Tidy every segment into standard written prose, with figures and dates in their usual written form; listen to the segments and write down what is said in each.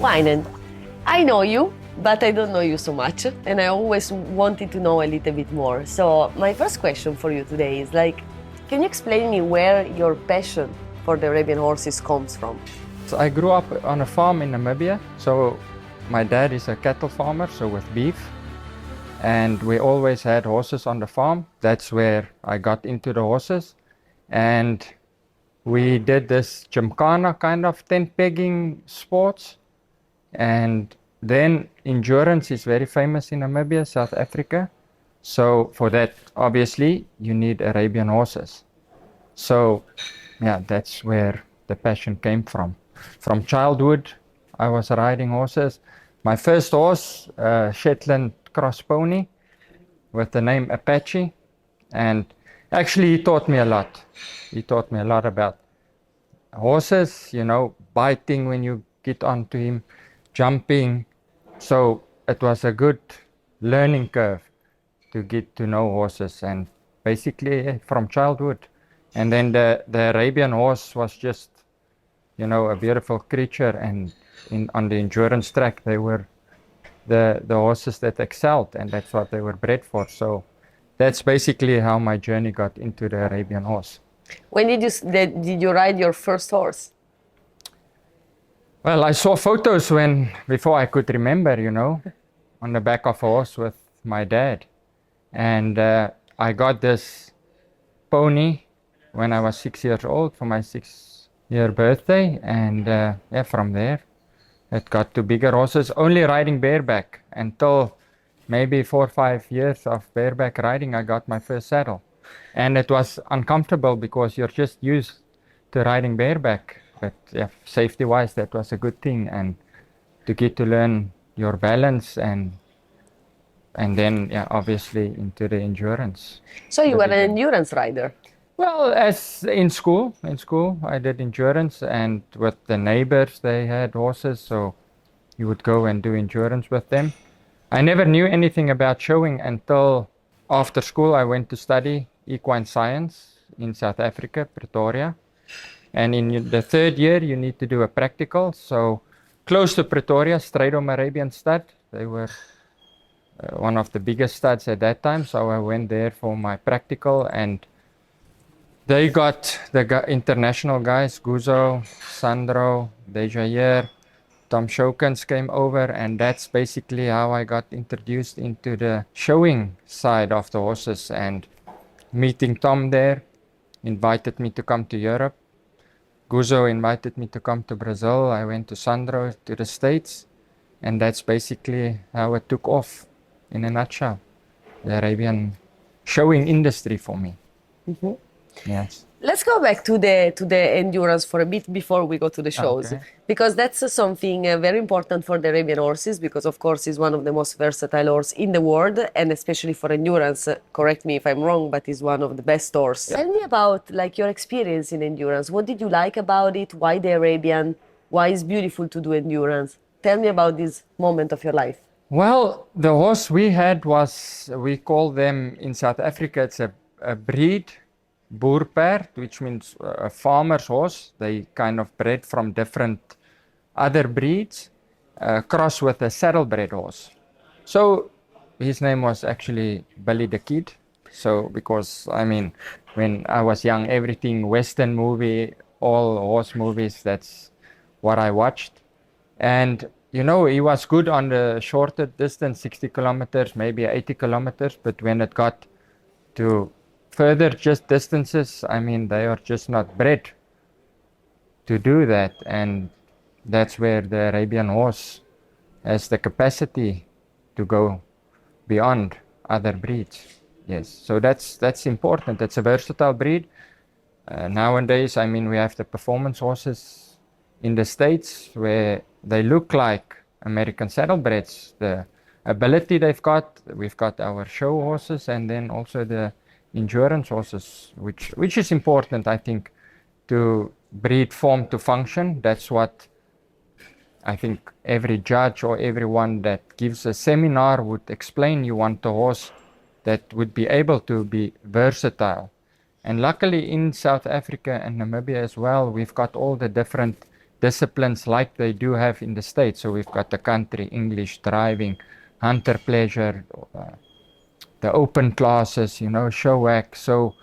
Wynand, I know you, but I don't know you so much, and I always wanted to know a little bit more. So my first question for you today is can you explain me where your passion for the Arabian horses comes from? So I grew up on a farm in Namibia. So my dad is a cattle farmer, so with beef. And we always had horses on the farm. That's where I got into the horses. And we did this gymkhana kind of tent pegging sports. And then endurance is very famous in Namibia, South Africa. So for that, obviously, you need Arabian horses. So yeah, that's where the passion came from. From childhood, I was riding horses. My first horse, Shetland cross pony with the name Apache. And actually he taught me a lot. He taught me a lot about horses, you know, biting when you get onto him, jumping. So it was a good learning curve to get to know horses, and basically from childhood. And then the Arabian horse was just, you know, a beautiful creature, and on the endurance track they were the horses that excelled, and that's what they were bred for. So that's basically how my journey got into the Arabian horse. When did you ride your first horse? Well, I saw photos before I could remember, you know, on the back of a horse with my dad. And I got this pony when I was 6 years old for my 6th birthday. And yeah, from there, it got to bigger horses, only riding bareback until maybe 4 or 5 years of bareback riding. I got my first saddle. And it was uncomfortable because you're just used to riding bareback. But yeah, safety-wise, that was a good thing, and to get to learn your balance, and then yeah, obviously into the endurance. So you were an endurance rider? Well, as in school I did endurance, and with the neighbors they had horses, so you would go and do endurance with them. I never knew anything about showing until after school. I went to study Equine Science in South Africa, Pretoria. And in the 3rd year, you need to do a practical. So close to Pretoria, Strijdom stud. They were one of the biggest studs at that time. So I went there for my practical, and they got the international guys, Guzo, Sandro, 𝘱𝘱𝘱𝘁, Tom Shokens came over, and that's basically how I got introduced into the showing side of the horses. And meeting Tom there invited me to come to Europe. Guzo invited me to come to Brazil. I went to Sandro, to the States, and that's basically how it took off in a nutshell, the Arabian showing industry for me. Mm-hmm. Yes. Let's go back to the endurance for a bit before we go to the shows, okay. Because that's something very important for the Arabian horses, because of course it's one of the most versatile horses in the world, and especially for endurance. Correct me if I'm wrong, but it's one of the best horses. Tell me about your experience in endurance. What did you like about it? Why the Arabian? Why it's beautiful to do endurance? Tell me about this moment of your life. Well, the horse we had we call them in South Africa, it's a breed, Boerpaard, which means a farmer's horse. They kind of bred from different other breeds, crossed with a saddle-bred horse. So his name was actually Billy the Kid. So because, I mean, when I was young, everything Western movie, all horse movies, that's what I watched. And, you know, he was good on the shorter distance, 60 kilometers, maybe 80 kilometers. But when it got to further just distances, I mean, they are just not bred to do that. And that's where the Arabian horse has the capacity to go beyond other breeds. Yes, so that's important. It's a versatile breed. Nowadays, I mean, we have the performance horses in the States where they look like American saddlebreds. The ability they've got, we've got our show horses, and then also the endurance horses, which is important, I think, to breed form to function. That's what I think every judge or everyone that gives a seminar would explain. You want a horse that would be able to be versatile. And luckily in South Africa and Namibia as well, we've got all the different disciplines like they do have in the States. So we've got the country, English, driving, hunter pleasure, the open classes, you know, 𝘄𝘁𝗃. So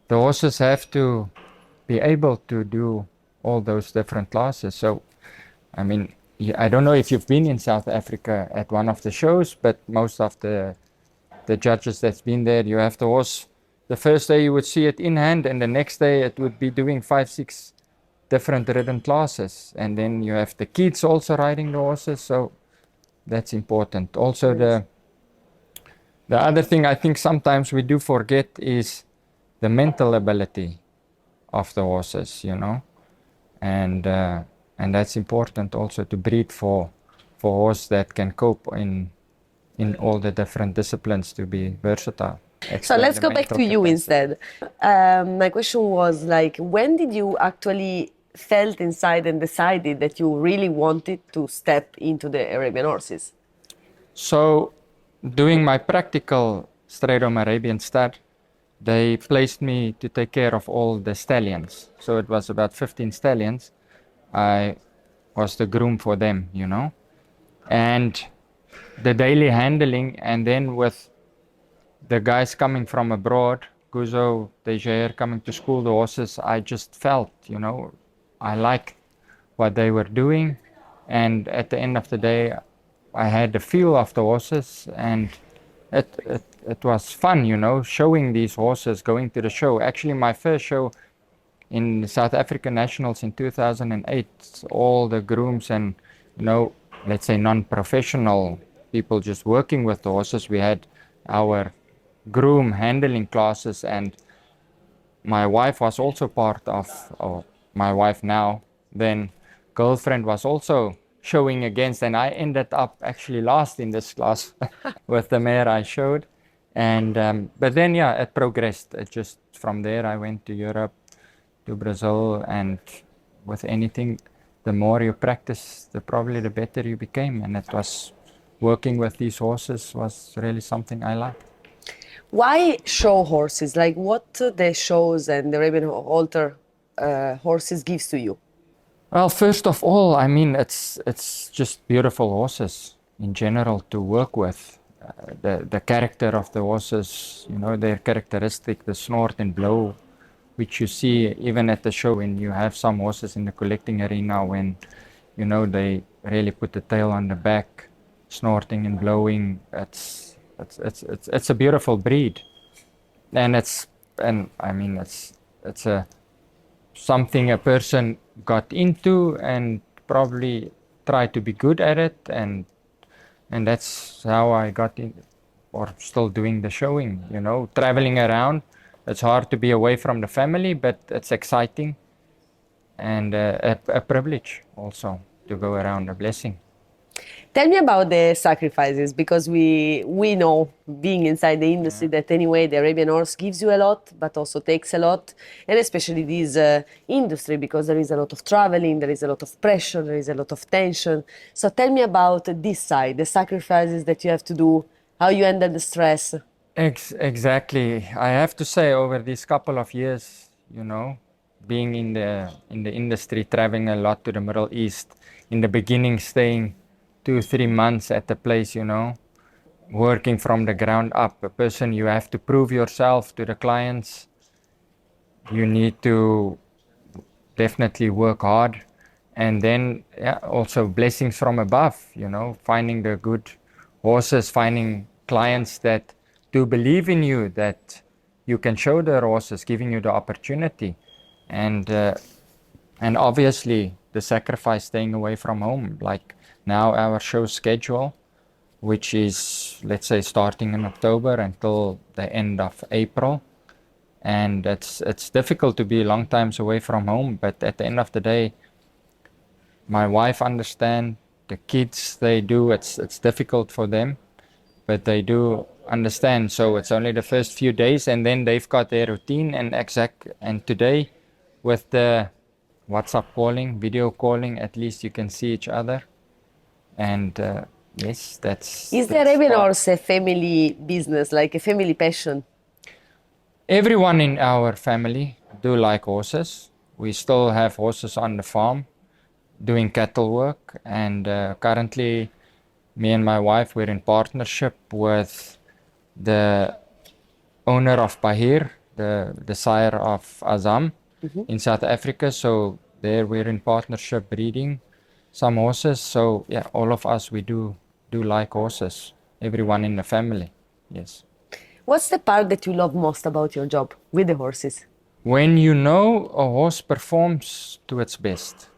the horses have to be able to do all those different classes. So, I mean, I don't know if you've been in South Africa at one of the shows, but most of the judges that's been there, you have the horse. The first day you would see it in hand, and the next day it would be doing 5, 6 different ridden classes. And then you have the kids also riding the horses, so that's important. Also, the other thing I think sometimes we do forget is the mental ability of the horses, you know, and that's important also to breed for horse that can cope in all the different disciplines, to be versatile. So let's go back to you instead. My question was like, when did you actually felt inside and decided that you really wanted to step into the Arabian horses? So doing my practical straight on Arabian stud, they placed me to take care of all the stallions. So it was about 15 stallions. I was the groom for them, you know, and the daily handling, and then with the guys coming from abroad, 𝘂𝘁𝗄𝗿, 𝘚𝘛𝘖 coming to school the horses, I just felt, you know, I liked what they were doing. And at the end of the day, I had the feel of the horses, and it was fun, you know, showing these horses, going to the show. Actually, my first show in South African Nationals in 2008, all the grooms and, you know, let's say non-professional people just working with the horses, we had our groom handling classes, and my wife was also part of, or my wife now, then girlfriend was also showing against, and I ended up actually last in this class with the mare I showed. And but then, yeah, it progressed. It just, from there I went to Europe, to Brazil, and with anything, the more you practice, probably the better you became. And it was, working with these horses was really something I liked. Why show horses? Like, what the shows and the Arabian halter horses gives to you? Well, first of all, I mean, it's just beautiful horses in general to work with. The character of the horses, you know, their characteristic, the snort and blow, which you see even at the show when you have some horses in the collecting arena, when, you know, they really put the tail on the back, snorting and blowing. It's a beautiful breed, and I mean, it's a something a person got into and probably tried to be good at it, and that's how I got in, or still doing the showing, you know, traveling around. It's hard to be away from the family, but it's exciting, and a privilege also to go around, a blessing. Tell me about the sacrifices, because we know, being inside the industry, that anyway the Arabian horse gives you a lot, but also takes a lot, and especially this industry, because there is a lot of traveling, there is a lot of pressure, there is a lot of tension. So tell me about this side, the sacrifices that you have to do, how you handle the stress. Exactly. I have to say, over these couple of years, you know, being in the industry, traveling a lot to the Middle East, in the beginning staying 2-3 months at the place, you know, working from the ground up. A person, you have to prove yourself to the clients. You need to definitely work hard. And then, yeah, also blessings from above, you know, finding the good horses, finding clients that do believe in you, that you can show their horses, giving you the opportunity. And obviously the sacrifice, staying away from home. Like now our show schedule, which is, let's say, starting in October until the end of April. And it's difficult to be long times away from home, but at the end of the day, my wife understands, the kids, they do, it's difficult for them, but they do understand. So it's only the first few days, and then they've got their routine and today with the WhatsApp calling, video calling, at least you can see each other. And yes, that's... Is the Arabian horse a family business, like a family passion? Everyone in our family do like horses. We still have horses on the farm. doing cattle work, and currently me and my wife, we're in partnership with the owner of 𝘵𝘱, the sire of Azam in South Africa. So there we're in partnership breeding some horses. So yeah, all of us, we do like horses, everyone in the family. Yes. What's the part that you love most about your job with the horses? When you know a horse performs to its best.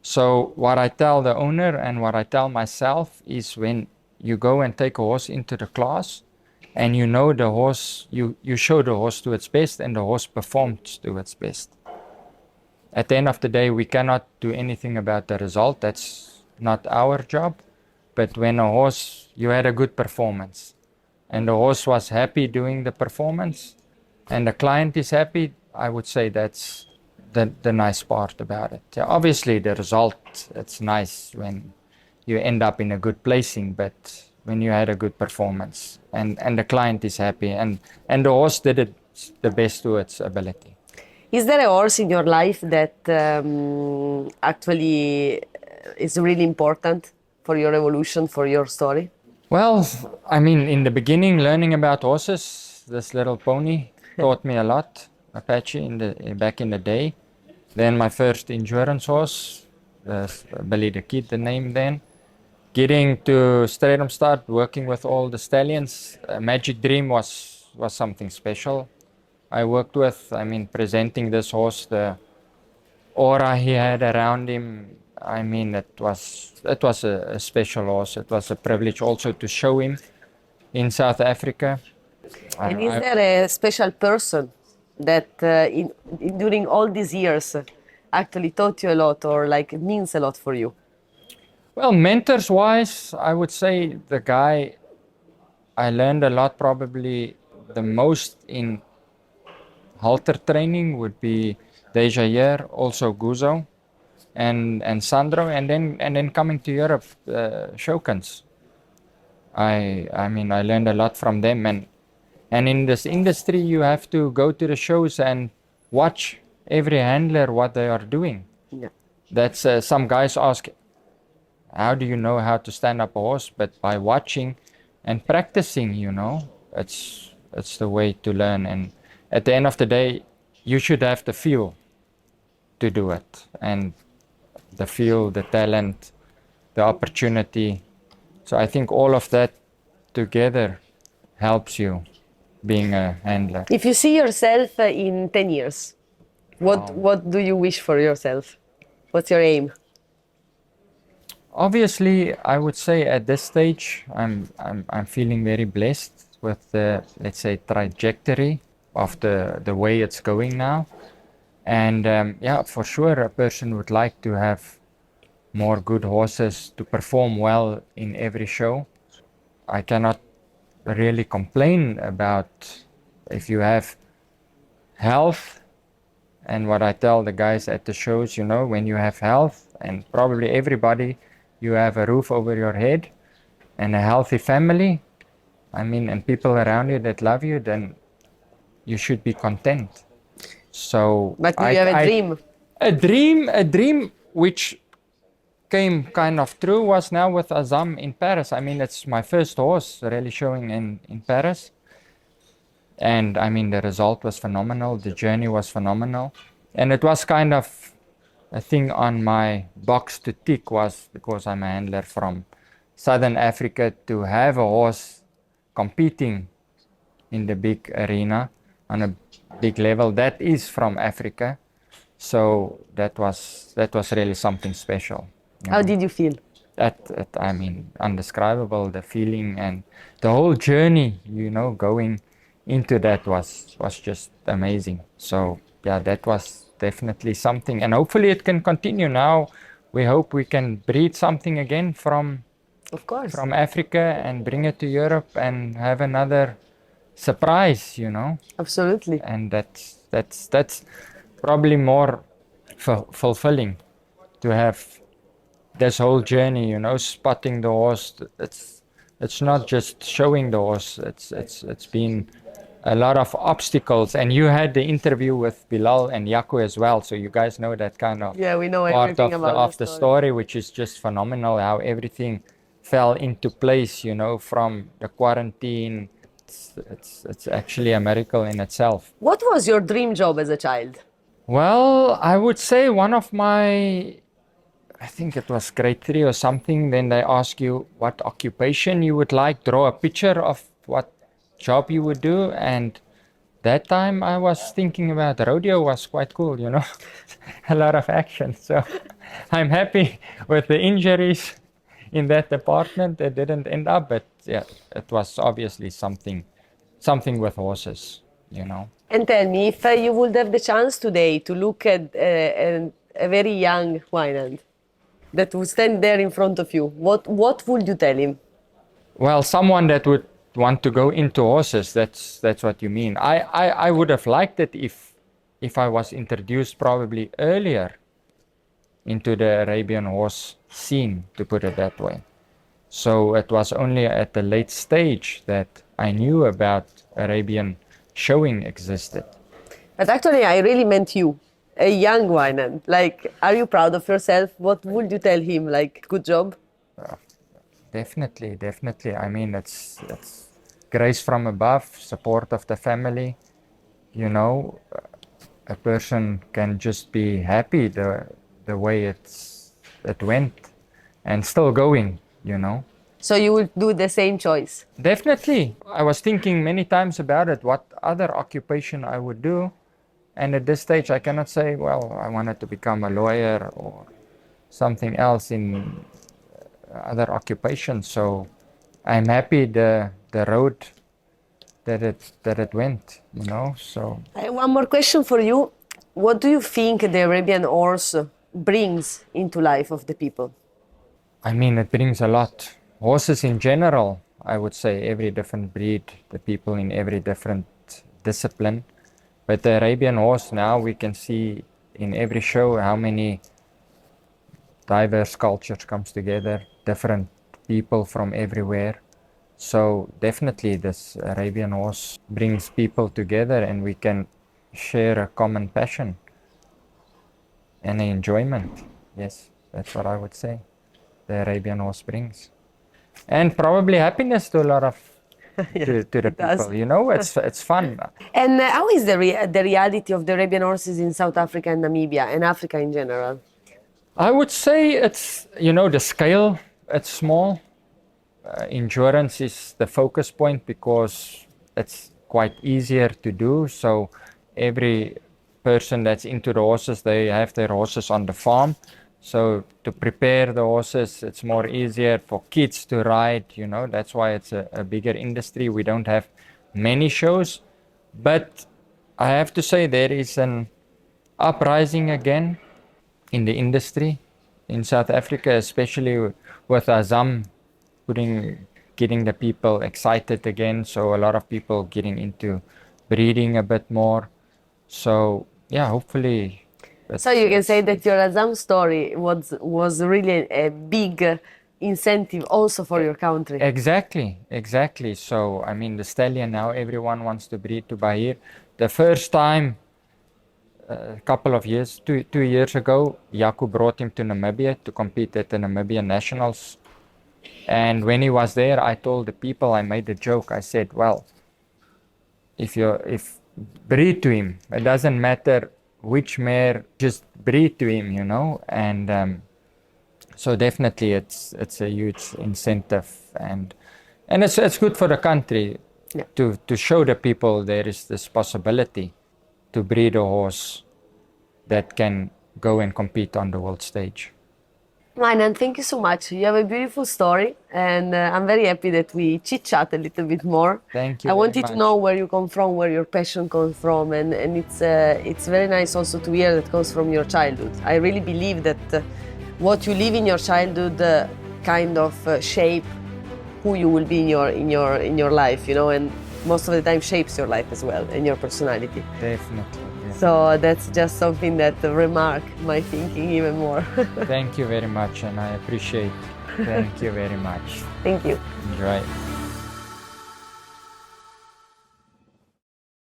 So what I tell the owner and what I tell myself is, when you go and take a horse into the class and you know the horse, you show the horse to its best and the horse performs to its best. At the end of the day, we cannot do anything about the result. That's not our job. But when a horse, you had a good performance and the horse was happy doing the performance and the client is happy, I would say that's the nice part about it. Yeah, obviously the result, it's nice when you end up in a good placing, but when you had a good performance and the client is happy and the horse did it the best to its ability. Is there a horse in your life that actually is really important for your evolution, for your story? Well, I mean, in the beginning, learning about horses, this little pony taught me a lot, 𝘁𝗵𝗵𝗿, back in the day. Then my first endurance horse, 𝘵𝘆හි the name then. Getting to Start, working with all the stallions, Magic Dream was something special. I worked with, I mean, presenting this horse, the aura he had around him, I mean, it was a special horse. It was a privilege also to show him in South Africa. And is there a special person that during all these years actually taught you a lot, or like means a lot for you? Well, mentors-wise, I would say the guy I learned a lot, probably the most in halter training, would be 𝘁𝘍, also Guzo, and Sandro, and then coming to Europe, 𝘊𝘂𝗄𝗁. I mean, I learned a lot from them, and in this industry you have to go to the shows and watch every handler what they are doing. Yeah. That's some guys ask, how do you know how to stand up a horse? But by watching and practicing, you know, it's the way to learn. And at the end of the day, you should have the feel to do it, and the feel, the talent, the opportunity. So I think all of that together helps you being a handler. If you see yourself in 10 years, what do you wish for yourself? What's your aim? Obviously, I would say at this stage, I'm feeling very blessed with the, let's say, trajectory of the way it's going now. And yeah, for sure, a person would like to have more good horses to perform well in every show. I cannot really complain about if you have health, and what I tell the guys at the shows, you know, when you have health, and probably everybody, you have a roof over your head and a healthy family, I mean, and people around you that love you, then you should be content. So But you have a dream. A dream which came kind of true was now with Azam in Paris. I mean, it's my first horse really showing in Paris. And I mean, the result was phenomenal. The journey was phenomenal. And it was kind of a thing on my box to tick, was because I'm a handler from Southern Africa, to have a horse competing in the big arena on a big level that is from Africa. So that was really something special. How did you feel? I mean, undescribable, the feeling and the whole journey, you know, going into that was just amazing. So yeah, that was definitely something, and hopefully it can continue. Now we hope we can breed something again from Africa and bring it to Europe and have another surprise, you know. Absolutely. And that's probably more fulfilling, to have this whole journey, you know, spotting the horse. It's not just showing the horse. It's been a lot of obstacles. And you had the interview with Bilal and Yaku as well, so you guys know that kind of Yeah, we know part everything of about the story, which is just phenomenal, how everything fell into place, you know, from the quarantine. It's actually a miracle in itself. What was your dream job as a child? Well, I would say one of my, I think it was grade 3 or something, then they ask you what occupation you would like, draw a picture of what job you would do, and that time I was thinking about rodeo was quite cool, you know, a lot of action. So I'm happy with the injuries in that department. It didn't end up, but yeah, it was obviously something with horses, you know. And tell me, if you would have the chance today to look at a very young Wynand that would stand there in front of you, what would you tell him? Well, someone that would want to go into horses, that's what you mean. I would have liked it if I was introduced probably earlier into the Arabian horse scene, to put it that way. So it was only at the late stage that I knew about Arabian showing existed. But actually, I really meant you, a young Wynand. Like, are you proud of yourself? What would you tell him? Like, good job? Definitely. I mean, it's grace from above, support of the family. You know, a person can just be happy the way it went, and still going, you know. So you would do the same choice? Definitely. I was thinking many times about it, what other occupation I would do. And at this stage, I cannot say, well, I wanted to become a lawyer or something else in other occupations. So I'm happy the road that it went, you know. So I have one more question for you. What do you think the Arabian horse brings into life of the people? I mean, it brings a lot. Horses in general, I would say, every different breed, the people in every different discipline. But the Arabian horse now, we can see in every show how many diverse cultures comes together, different people from everywhere. So definitely this Arabian horse brings people together, and we can share a common passion and enjoyment. Yes, that's what I would say the Arabian horse brings. And probably happiness to a lot of to the people, you know, it's fun. And how is the reality of the Arabian horses in South Africa and Namibia and Africa in general? I would say it's, you know, the scale, it's small. Endurance is the focus point because it's quite easier to do. So every person that's into the horses, they have their horses on the farm. So to prepare the horses, it's more easier for kids to ride, you know, that's why it's a bigger industry. We don't have many shows, but I have to say there is an uprising again in the industry in South Africa, especially with Azam getting the people excited again. So a lot of people getting into breeding a bit more. So yeah, hopefully. So you can say that your Azam story was really a big incentive also for your country. Exactly. So I mean, the stallion now, everyone wants to breed to 𝗵𝗲. The first time, a couple of years, two years ago, Yaku brought him to Namibia to compete at the Namibian Nationals. And when he was there, I told the people, I made a joke. I said, well, if breed to him, it doesn't matter which mare, just breed to him, you know. And so definitely it's a huge incentive, and it's good for the country. Yeah. to show the people there is this possibility to breed a horse that can go and compete on the world stage. Wynand, thank you so much. You have a beautiful story, and I'm very happy that we chit-chat a little bit more. Thank you. I wanted to know where you come from, where your passion comes from, and it's very nice also to hear that comes from your childhood. I really believe that what you live in your childhood kind of shape who you will be in your life, you know, and most of the time shapes your life as well and your personality. Definitely. So that's just something that remark my thinking even more. Thank you very much, and I appreciate. Thank you very much. Thank you. Enjoy.